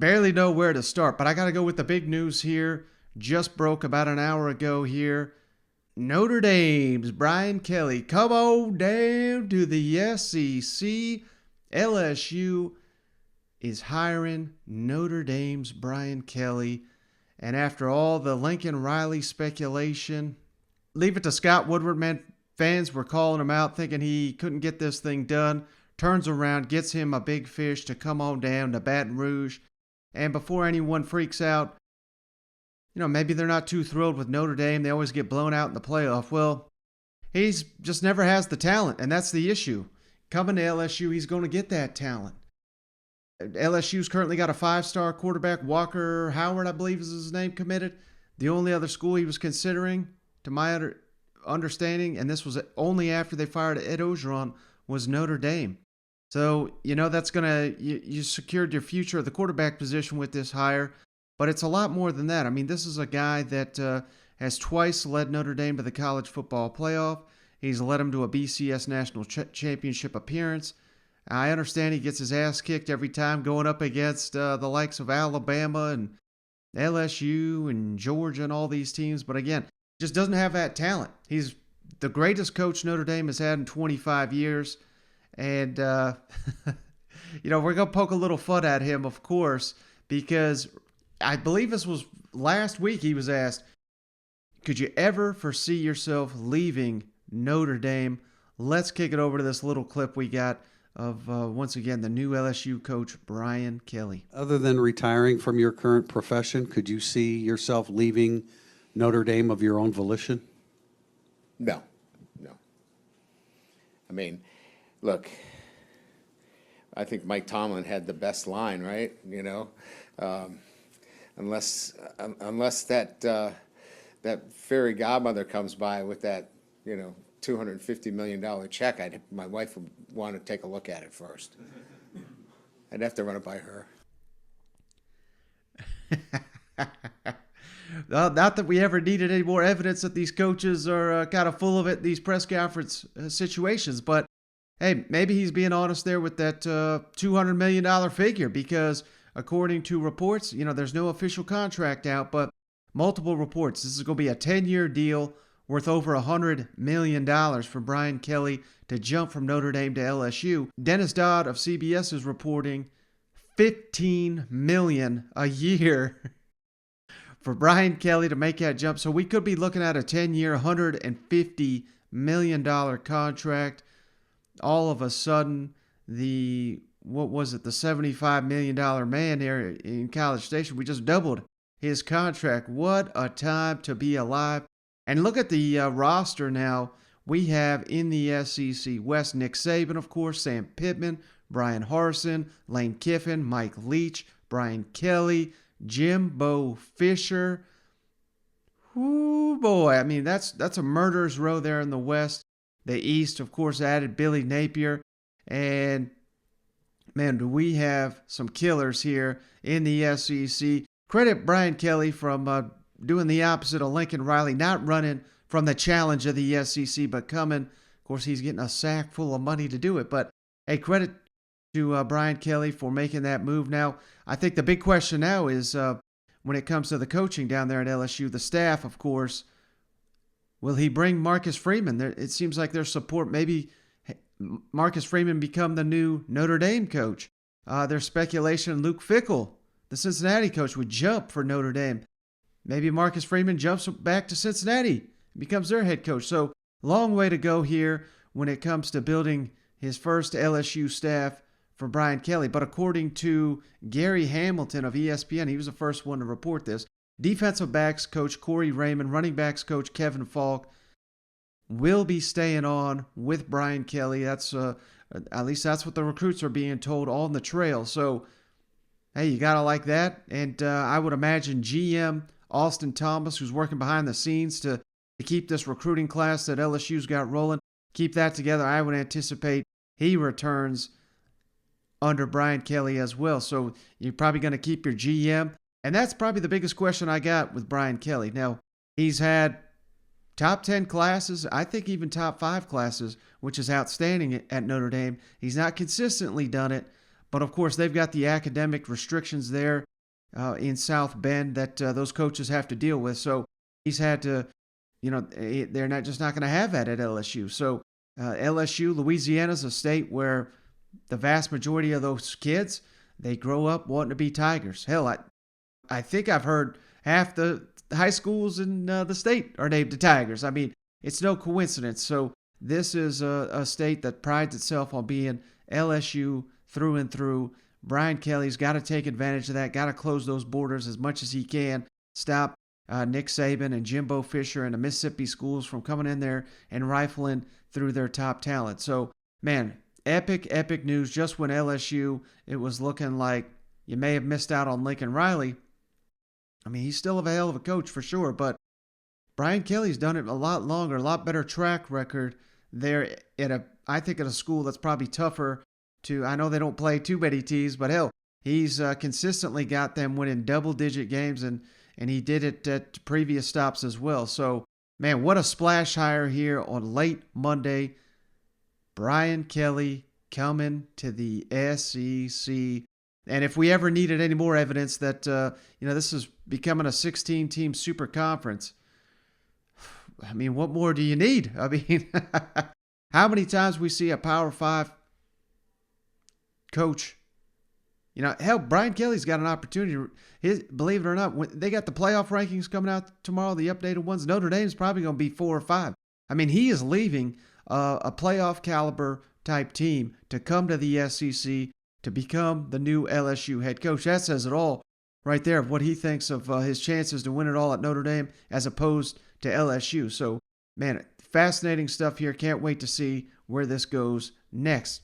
barely know where to start, but I got to go with the big news here. Just broke about an hour ago here. Notre Dame's Brian Kelly, come on down to the SEC. LSU is hiring Notre Dame's Brian Kelly. And after all the Lincoln Riley speculation, leave it to Scott Woodward, man. Fans were calling him out, thinking he couldn't get this thing done. Turns around, gets him a big fish to come on down to Baton Rouge. And before anyone freaks out, maybe they're not too thrilled with Notre Dame. They always get blown out in the playoff. Well, he's just never has the talent, and that's the issue. Coming to LSU, he's going to get that talent. LSU's currently got a 5-star quarterback, Walker Howard, I believe is his name, committed. The only other school he was considering, to my understanding, and this was only after they fired Ed Orgeron, was Notre Dame. So, that's going to, you secured your future of the quarterback position with this hire, but it's a lot more than that. I mean, this is a guy that has twice led Notre Dame to the college football playoff. He's led them to a BCS national championship appearance. I understand he gets his ass kicked every time going up against the likes of Alabama and LSU and Georgia and all these teams. But again, just doesn't have that talent. He's the greatest coach Notre Dame has had in 25 years. And, we're going to poke a little fun at him, of course, because I believe this was last week he was asked, could you ever foresee yourself leaving Notre Dame? Let's kick it over to this little clip we got of, once again, the new LSU coach, Brian Kelly. Other than retiring from your current profession, could you see yourself leaving Notre Dame of your own volition? No. I mean, look, I think Mike Tomlin had the best line, right? Unless that fairy godmother comes by with that, $250 million check, my wife would want to take a look at it first. I'd have to run it by her. Not that we ever needed any more evidence that these coaches are kind of full of it, these press conference situations. But, hey, maybe he's being honest there with that $200 million figure because, according to reports, there's no official contract out, but multiple reports. This is going to be a 10-year deal worth over $100 million for Brian Kelly to jump from Notre Dame to LSU. Dennis Dodd of CBS is reporting $15 million a year for Brian Kelly to make that jump. So we could be looking at a 10-year, $150 million contract. All of a sudden, the $75 million man there in College Station, we just doubled his contract. What a time to be alive. And look at the roster now. We have in the SEC West, Nick Saban, of course, Sam Pittman, Brian Harsin, Lane Kiffin, Mike Leach, Brian Kelly, Jimbo Fisher. Ooh, boy. I mean, that's a murderer's row there in the West. The East, of course, added Billy Napier. And, man, do we have some killers here in the SEC. Credit Brian Kelly from doing the opposite of Lincoln Riley, not running from the challenge of the SEC, but coming. Of course, he's getting a sack full of money to do it. But, hey, credit to Brian Kelly for making that move. Now, I think the big question now is when it comes to the coaching down there at LSU, the staff, of course, will he bring Marcus Freeman? It seems like there's support. Maybe Marcus Freeman become the new Notre Dame coach. There's speculation Luke Fickell, the Cincinnati coach, would jump for Notre Dame. Maybe Marcus Freeman jumps back to Cincinnati and becomes their head coach. So, long way to go here when it comes to building his first LSU staff for Brian Kelly. But according to Gary Hamilton of ESPN, he was the first one to report this, defensive backs coach Corey Raymond, running backs coach Kevin Falk will be staying on with Brian Kelly. That's at least that's what the recruits are being told on the trail. So, hey, you got to like that. And I would imagine GM Austin Thomas, who's working behind the scenes to keep this recruiting class that LSU's got rolling, keep that together. I would anticipate he returns under Brian Kelly as well. So you're probably going to keep your GM. And that's probably the biggest question I got with Brian Kelly. Now, he's had top 10 classes, I think even top 5 classes, which is outstanding at Notre Dame. He's not consistently done it, but of course they've got the academic restrictions there in South Bend that those coaches have to deal with. So he's had to, they're not going to have that at LSU. So LSU, Louisiana's a state where the vast majority of those kids, they grow up wanting to be Tigers. Hell, I think I've heard half the high schools in the state are named the Tigers. I mean, it's no coincidence. So this is a state that prides itself on being LSU through and through. Brian Kelly's got to take advantage of that, got to close those borders as much as he can, stop Nick Saban and Jimbo Fisher and the Mississippi schools from coming in there and rifling through their top talent. So, man, epic news. Just when LSU, it was looking like you may have missed out on Lincoln Riley. I mean, he's still a hell of a coach for sure, but Brian Kelly's done it a lot longer, a lot better track record there I think at a school that's probably tougher to, I know they don't play too many teams, but hell, he's consistently got them winning double-digit games, and he did it at previous stops as well. So, man, what a splash hire here on late Monday. Brian Kelly coming to the SEC. And if we ever needed any more evidence that, this is becoming a 16-team super conference, I mean, what more do you need? I mean, how many times we see a Power 5 coach? Hell, Brian Kelly's got an opportunity. Believe it or not, they got the playoff rankings coming out tomorrow, the updated ones. Notre Dame's probably going to be 4 or 5. I mean, he is leaving a playoff caliber type team to come to the SEC to become the new LSU head coach. That says it all right there of what he thinks of his chances to win it all at Notre Dame as opposed to LSU. So, man, fascinating stuff here. Can't wait to see where this goes next.